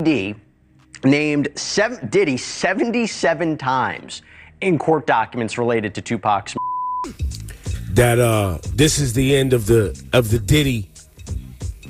KPD named Diddy 77 times in court documents related to Tupac's. That this is the end of the Diddy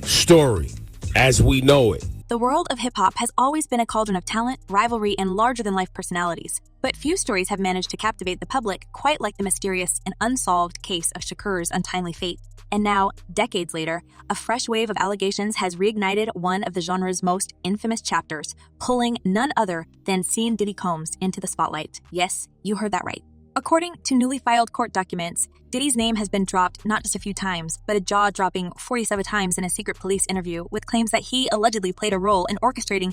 story as we know it. The world of hip-hop has always been a cauldron of talent, rivalry, and larger-than-life personalities. But few stories have managed to captivate the public quite like the mysterious and unsolved case of Shakur's untimely fate. And now, decades later, a fresh wave of allegations has reignited one of the genre's most infamous chapters, pulling none other than Sean Diddy Combs into the spotlight. Yes, you heard that right. According to newly filed court documents, Diddy's name has been dropped not just a few times, but a jaw-dropping 47 times in a secret police interview with claims that he allegedly played a role in orchestrating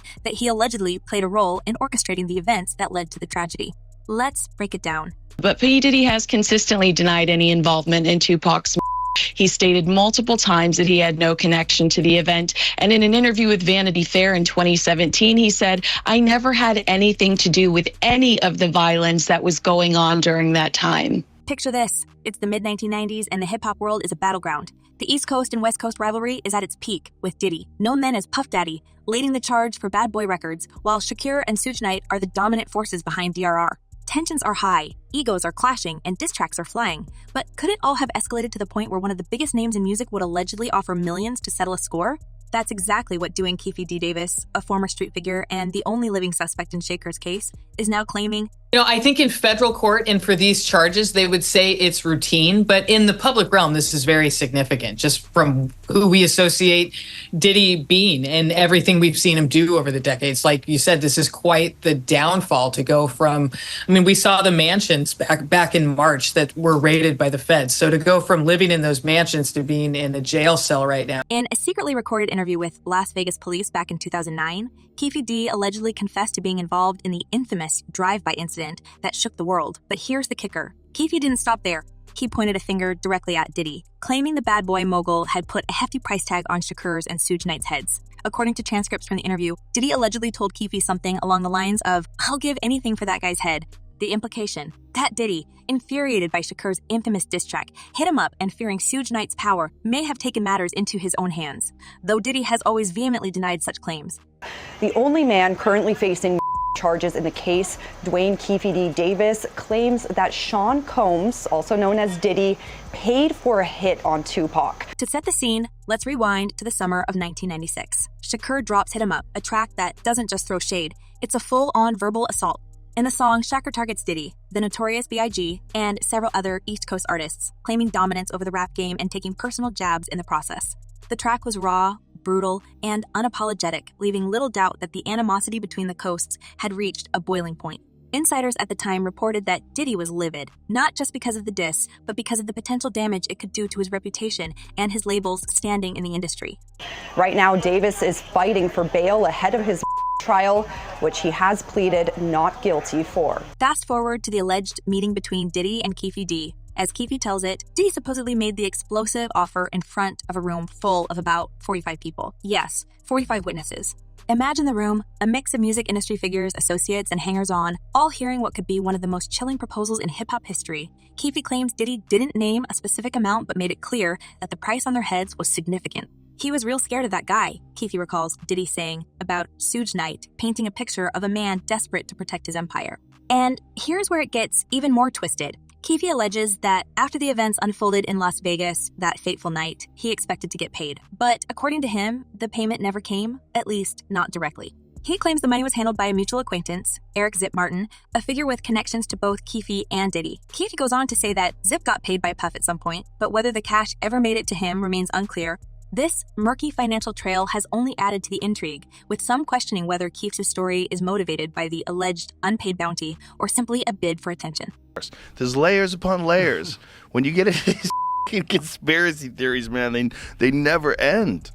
the events that led to the tragedy. Let's break it down. But P. Diddy has consistently denied any involvement in Tupac's. He stated multiple times that he had no connection to the event. And in an interview with Vanity Fair in 2017, he said, "I never had anything to do with any of the violence that was going on during that time." Picture this. It's the mid-1990s and the hip-hop world is a battleground. The East Coast and West Coast rivalry is at its peak, with Diddy, known then as Puff Daddy, leading the charge for Bad Boy Records, while Shakur and Suge Knight are the dominant forces behind DRR. Tensions are high, egos are clashing, and diss tracks are flying. But could it all have escalated to the point where one of the biggest names in music would allegedly offer millions to settle a score? That's exactly what doing Keefe D. Davis, a former street figure and the only living suspect in Shakur's case, is now claiming. I think in federal court and for these charges, they would say it's routine. But in the public realm, this is very significant, just from who we associate Diddy being and everything we've seen him do over the decades. Like you said, this is quite the downfall to go from. We saw the mansions back in March that were raided by the feds. So to go from living in those mansions to being in a jail cell right now. In a secretly recorded interview with Las Vegas police back in 2009, Keefe D allegedly confessed to being involved in the infamous drive-by incident that shook the world. But here's the kicker. Keefe didn't stop there. He pointed a finger directly at Diddy, claiming the bad boy mogul had put a hefty price tag on Shakur's and Suge Knight's heads. According to transcripts from the interview, Diddy allegedly told Keefe something along the lines of, "I'll give anything for that guy's head." The implication, that Diddy, infuriated by Shakur's infamous diss track, hit him up and fearing Suge Knight's power may have taken matters into his own hands, though Diddy has always vehemently denied such claims. The only man currently facing charges in the case, Dwayne Keefe D. Davis, claims that Sean Combs, also known as Diddy, paid for a hit on Tupac. To set the scene, let's rewind to the summer of 1996. Shakur drops Hit 'Em Up, a track that doesn't just throw shade, it's a full-on verbal assault. In the song, Shakur targets Diddy, the Notorious B.I.G., and several other East Coast artists, claiming dominance over the rap game and taking personal jabs in the process. The track was raw, brutal, and unapologetic, leaving little doubt that the animosity between the coasts had reached a boiling point. Insiders at the time reported that Diddy was livid, not just because of the diss, but because of the potential damage it could do to his reputation and his label's standing in the industry. Right now, Davis is fighting for bail ahead of his trial, which he has pleaded not guilty for. Fast forward to the alleged meeting between Diddy and Keefe D. As Keefe tells it, Diddy supposedly made the explosive offer in front of a room full of about 45 people. Yes, 45 witnesses. Imagine the room, a mix of music industry figures, associates, and hangers-on, all hearing what could be one of the most chilling proposals in hip-hop history. Keefe claims Diddy didn't name a specific amount but made it clear that the price on their heads was significant. He was real scared of that guy, Keefe recalls Diddy saying about Suge Knight, painting a picture of a man desperate to protect his empire. And here's where it gets even more twisted. Keefe alleges that after the events unfolded in Las Vegas that fateful night, he expected to get paid. But according to him, the payment never came, at least not directly. He claims the money was handled by a mutual acquaintance, Eric Zip Martin, a figure with connections to both Keefe and Diddy. Keefe goes on to say that Zip got paid by Puff at some point, but whether the cash ever made it to him remains unclear. This murky financial trail has only added to the intrigue, with some questioning whether Keefe's story is motivated by the alleged unpaid bounty or simply a bid for attention. There's layers upon layers. When you get into these conspiracy theories, man, they never end.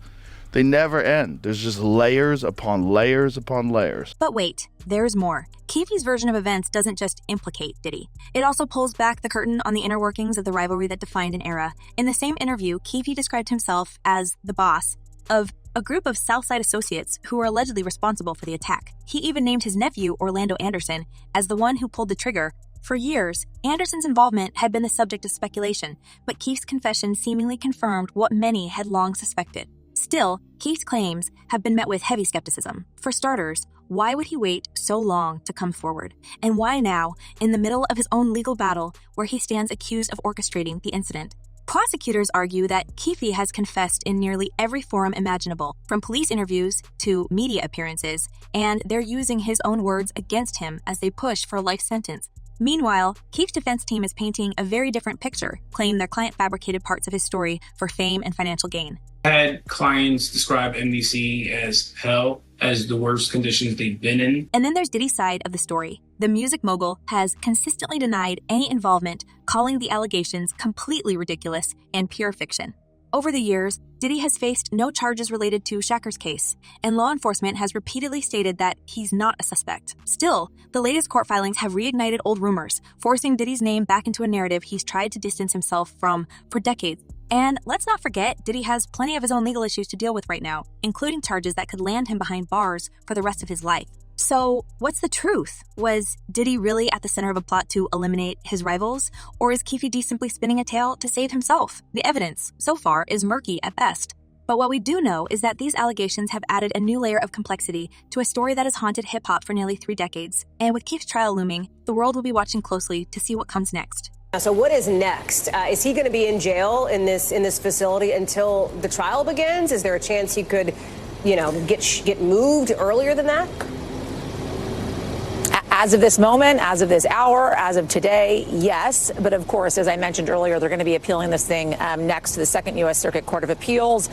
They never end. There's just layers upon layers upon layers. But wait, there's more. Keefe's version of events doesn't just implicate Diddy. It also pulls back the curtain on the inner workings of the rivalry that defined an era. In the same interview, Keefe described himself as the boss of a group of Southside associates who were allegedly responsible for the attack. He even named his nephew, Orlando Anderson, as the one who pulled the trigger. For years, Anderson's involvement had been the subject of speculation, but Keefe's confession seemingly confirmed what many had long suspected. Still, Keefe's claims have been met with heavy skepticism. For starters, why would he wait so long to come forward? And why now, in the middle of his own legal battle, where he stands accused of orchestrating the incident? Prosecutors argue that Keefe has confessed in nearly every forum imaginable, from police interviews to media appearances, and they're using his own words against him as they push for a life sentence. Meanwhile, Keefe's defense team is painting a very different picture, claiming their client fabricated parts of his story for fame and financial gain. I had clients describe NBC as hell, as the worst conditions they've been in. And then there's Diddy's side of the story. The music mogul has consistently denied any involvement, calling the allegations completely ridiculous and pure fiction. Over the years, Diddy has faced no charges related to Shakur's case, and law enforcement has repeatedly stated that he's not a suspect. Still, the latest court filings have reignited old rumors, forcing Diddy's name back into a narrative he's tried to distance himself from for decades. And let's not forget, Diddy has plenty of his own legal issues to deal with right now, including charges that could land him behind bars for the rest of his life. So, what's the truth? Was Diddy really at the center of a plot to eliminate his rivals? Or is Keefe D simply spinning a tale to save himself? The evidence, so far, is murky at best. But what we do know is that these allegations have added a new layer of complexity to a story that has haunted hip-hop for nearly 3 decades. And with Keefe's trial looming, the world will be watching closely to see what comes next. So what is next? Is he going to be in jail in this facility until the trial begins? Is there a chance he could, get moved earlier than that? As of this moment, as of this hour, as of today, yes. But of course, as I mentioned earlier, they're going to be appealing this thing next to the Second U.S. Circuit Court of Appeals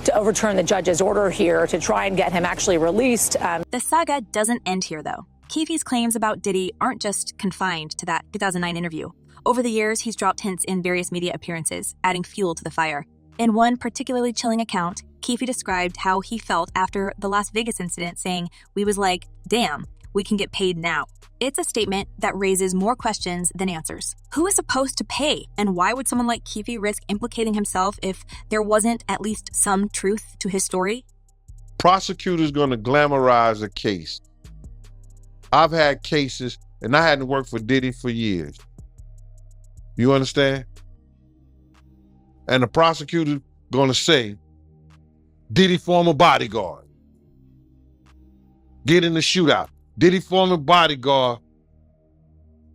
to overturn the judge's order here to try and get him actually released. The saga doesn't end here, though. Keefe's claims about Diddy aren't just confined to that 2009 interview. Over the years, he's dropped hints in various media appearances, adding fuel to the fire. In one particularly chilling account, Keefe described how he felt after the Las Vegas incident, saying, "We was like, damn, we can get paid now." It's a statement that raises more questions than answers. Who is supposed to pay? And why would someone like Keefe risk implicating himself if there wasn't at least some truth to his story? Prosecutors going to glamorize a case. I've had cases, and I hadn't worked for Diddy for years. You understand? And the prosecutor going to say, Diddy former bodyguard. Get in the shootout. Diddy former bodyguard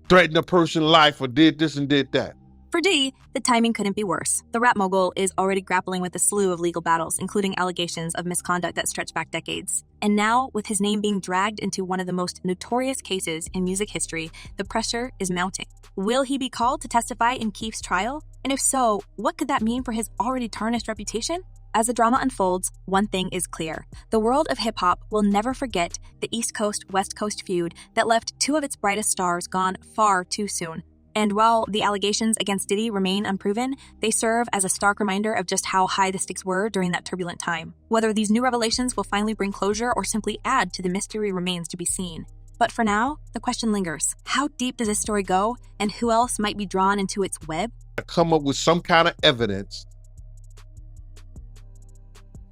threatened a person's life or did this and did that. For Diddy, the timing couldn't be worse. The rap mogul is already grappling with a slew of legal battles, including allegations of misconduct that stretch back decades. And now, with his name being dragged into one of the most notorious cases in music history, the pressure is mounting. Will he be called to testify in Keefe's trial? And if so, what could that mean for his already tarnished reputation? As the drama unfolds, one thing is clear. The world of hip-hop will never forget the East Coast-West Coast feud that left 2 of its brightest stars gone far too soon. And while the allegations against Diddy remain unproven, they serve as a stark reminder of just how high the stakes were during that turbulent time. Whether these new revelations will finally bring closure or simply add to the mystery remains to be seen. But for now, the question lingers. How deep does this story go, and who else might be drawn into its web? Come up with some kind of evidence,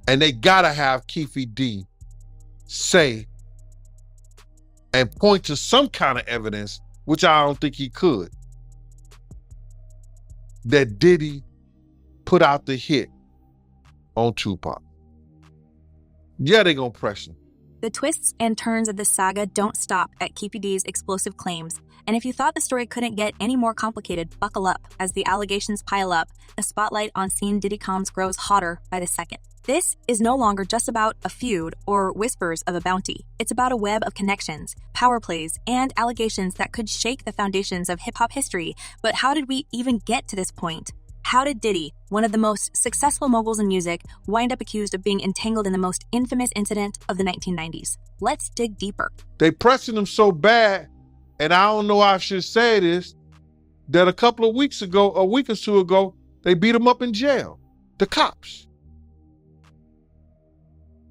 and they gotta have Keefe D say and point to some kind of evidence, which I don't think he could, that Diddy put out the hit on Tupac. Yeah, they gonna press him. The twists and turns of this saga don't stop at Keefe D's explosive claims. And if you thought the story couldn't get any more complicated, buckle up. As the allegations pile up, the spotlight on Scene Diddy Combs grows hotter by the second. This is no longer just about a feud or whispers of a bounty. It's about a web of connections, power plays, and allegations that could shake the foundations of hip-hop history. But how did we even get to this point? How did Diddy, one of the most successful moguls in music, wind up accused of being entangled in the most infamous incident of the 1990s? Let's dig deeper. They pressing him so bad, and I don't know how I should say this, that a couple of weeks ago, a week or 2 ago, they beat him up in jail. The cops.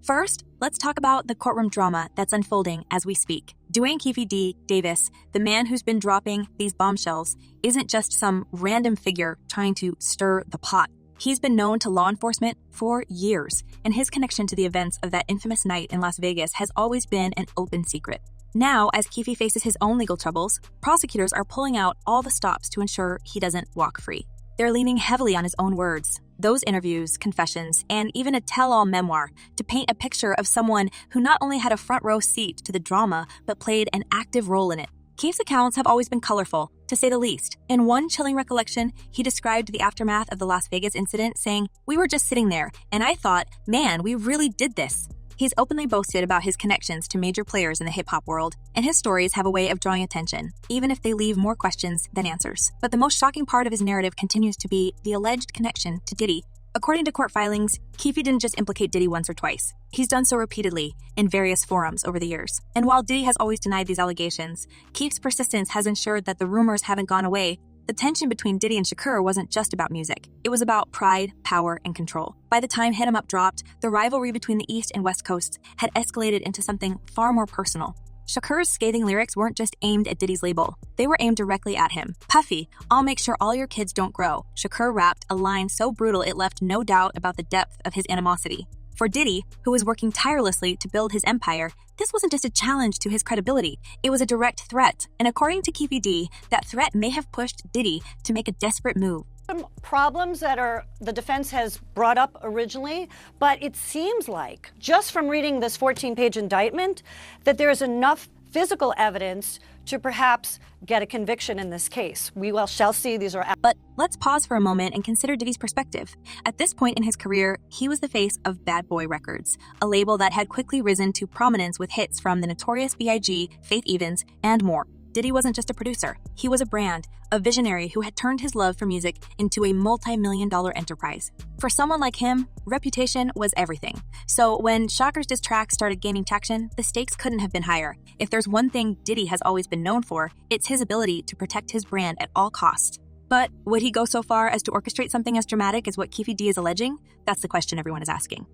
First, let's talk about the courtroom drama that's unfolding as we speak. Dwayne Keefe D. Davis, the man who's been dropping these bombshells, isn't just some random figure trying to stir the pot. He's been known to law enforcement for years, and his connection to the events of that infamous night in Las Vegas has always been an open secret. Now, as Keefe faces his own legal troubles, prosecutors are pulling out all the stops to ensure he doesn't walk free. They're leaning heavily on his own words. Those interviews, confessions, and even a tell-all memoir to paint a picture of someone who not only had a front row seat to the drama, but played an active role in it. Keefe's accounts have always been colorful, to say the least. In one chilling recollection, he described the aftermath of the Las Vegas incident, saying, "We were just sitting there, and I thought, man, we really did this." He's openly boasted about his connections to major players in the hip-hop world, and his stories have a way of drawing attention, even if they leave more questions than answers. But the most shocking part of his narrative continues to be the alleged connection to Diddy. According to court filings, Keefe didn't just implicate Diddy once or twice. He's done so repeatedly in various forums over the years. And while Diddy has always denied these allegations, Keefe's persistence has ensured that the rumors haven't gone away. The tension between Diddy and Shakur wasn't just about music. It was about pride, power, and control. By the time Hit 'Em Up dropped, the rivalry between the East and West Coasts had escalated into something far more personal. Shakur's scathing lyrics weren't just aimed at Diddy's label. They were aimed directly at him. "Puffy, I'll make sure all your kids don't grow." Shakur rapped a line so brutal it left no doubt about the depth of his animosity. For Diddy, who was working tirelessly to build his empire, this wasn't just a challenge to his credibility. It was a direct threat. And according to Keefe D, that threat may have pushed Diddy to make a desperate move. Some problems that the defense has brought up originally, but it seems like, just from reading this 14-page indictment, that there is enough physical evidence to perhaps get a conviction in this case. We shall see. But let's pause for a moment and consider Diddy's perspective. At this point in his career, he was the face of Bad Boy Records, a label that had quickly risen to prominence with hits from the Notorious B.I.G., Faith Evans, and more. Diddy wasn't just a producer. He was a brand, a visionary who had turned his love for music into a multi-million-dollar enterprise. For someone like him, reputation was everything. So when Shakur's diss track started gaining traction, the stakes couldn't have been higher. If there's one thing Diddy has always been known for, it's his ability to protect his brand at all costs. But would he go so far as to orchestrate something as dramatic as what Keefe D is alleging? That's the question everyone is asking.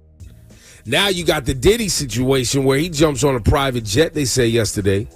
Now you got the Diddy situation where he jumps on a private jet, they say yesterday,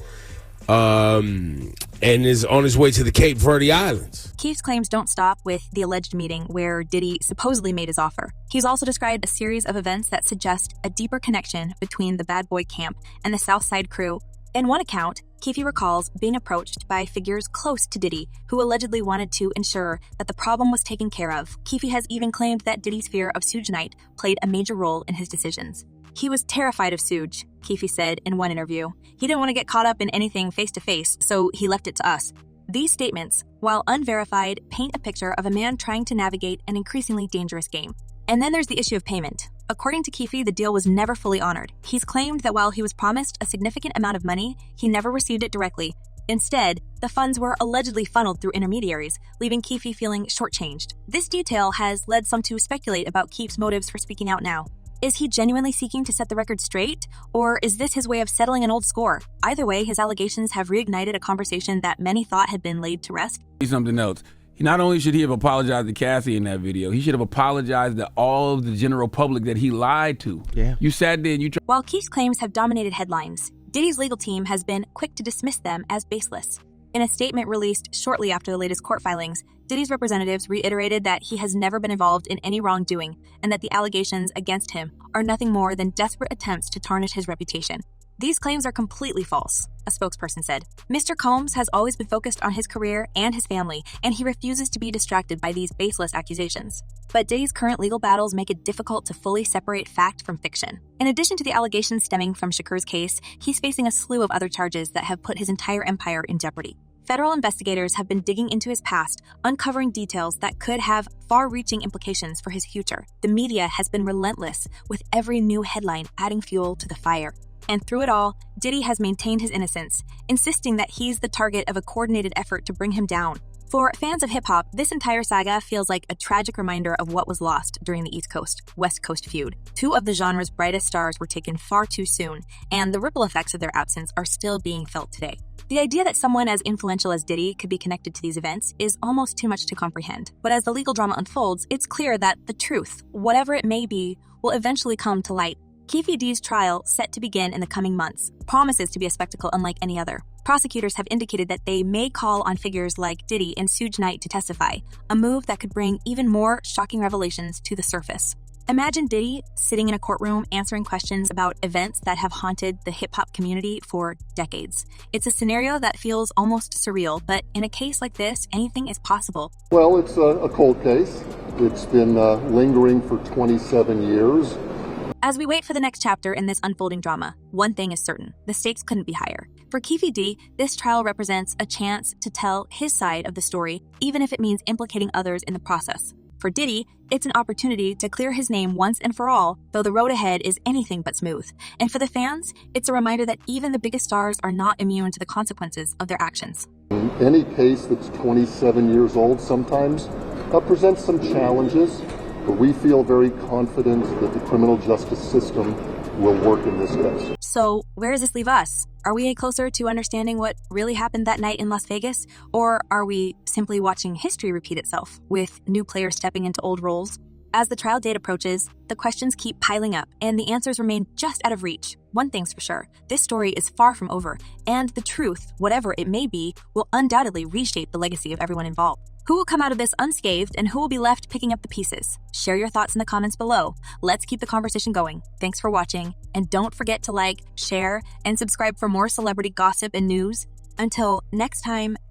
and is on his way to the Cape Verde Islands. Keefe's claims don't stop with the alleged meeting where Diddy supposedly made his offer. He's also described a series of events that suggest a deeper connection between the Bad Boy camp and the Southside crew. In one account, Keefe recalls being approached by figures close to Diddy who allegedly wanted to ensure that the problem was taken care of. Keefe has even claimed that Diddy's fear of Suge Knight played a major role in his decisions. He was terrified of Suge, Keefe said in one interview. He didn't want to get caught up in anything face-to-face, so he left it to us. These statements, while unverified, paint a picture of a man trying to navigate an increasingly dangerous game. And then there's the issue of payment. According to Keefe, the deal was never fully honored. He's claimed that while he was promised a significant amount of money, he never received it directly. Instead, the funds were allegedly funneled through intermediaries, leaving Keefe feeling shortchanged. This detail has led some to speculate about Keefe's motives for speaking out now. Is he genuinely seeking to set the record straight, or is this his way of settling an old score? Either way, his allegations have reignited a conversation that many thought had been laid to rest. Something else. Not only should he have apologized to Cassie in that video, he should have apologized to all of the general public that he lied to. Yeah. You sat there and you tried. While Keefe's claims have dominated headlines, Diddy's legal team has been quick to dismiss them as baseless. In a statement released shortly after the latest court filings, Diddy's representatives reiterated that he has never been involved in any wrongdoing and that the allegations against him are nothing more than desperate attempts to tarnish his reputation. These claims are completely false, a spokesperson said. Mr. Combs has always been focused on his career and his family, and he refuses to be distracted by these baseless accusations. But Diddy's current legal battles make it difficult to fully separate fact from fiction. In addition to the allegations stemming from Shakur's case, he's facing a slew of other charges that have put his entire empire in jeopardy. Federal investigators have been digging into his past, uncovering details that could have far-reaching implications for his future. The media has been relentless, with every new headline adding fuel to the fire. And through it all, Diddy has maintained his innocence, insisting that he's the target of a coordinated effort to bring him down. For fans of hip-hop, this entire saga feels like a tragic reminder of what was lost during the East Coast-West Coast feud. Two of the genre's brightest stars were taken far too soon, and the ripple effects of their absence are still being felt today. The idea that someone as influential as Diddy could be connected to these events is almost too much to comprehend. But as the legal drama unfolds, it's clear that the truth, whatever it may be, will eventually come to light. Keefe D's trial, set to begin in the coming months, promises to be a spectacle unlike any other. Prosecutors have indicated that they may call on figures like Diddy and Suge Knight to testify, a move that could bring even more shocking revelations to the surface. Imagine Diddy sitting in a courtroom answering questions about events that have haunted the hip-hop community for decades. It's a scenario that feels almost surreal, but in a case like this, anything is possible. Well, it's a cold case. It's been lingering for 27 years. As we wait for the next chapter in this unfolding drama, one thing is certain: the stakes couldn't be higher. For Keefe D, this trial represents a chance to tell his side of the story, even if it means implicating others in the process. For Diddy, it's an opportunity to clear his name once and for all, though the road ahead is anything but smooth. And for the fans, it's a reminder that even the biggest stars are not immune to the consequences of their actions. Any case that's 27 years old sometimes presents some challenges, but we feel very confident that the criminal justice system will work in this case. So, where does this leave us? Are we closer to understanding what really happened that night in Las Vegas? Or are we simply watching history repeat itself, with new players stepping into old roles? As the trial date approaches, the questions keep piling up, and the answers remain just out of reach. One thing's for sure: this story is far from over, and the truth, whatever it may be, will undoubtedly reshape the legacy of everyone involved. Who will come out of this unscathed, and who will be left picking up the pieces? Share your thoughts in the comments below. Let's keep the conversation going. Thanks for watching, and don't forget to like, share, and subscribe for more celebrity gossip and news. Until next time,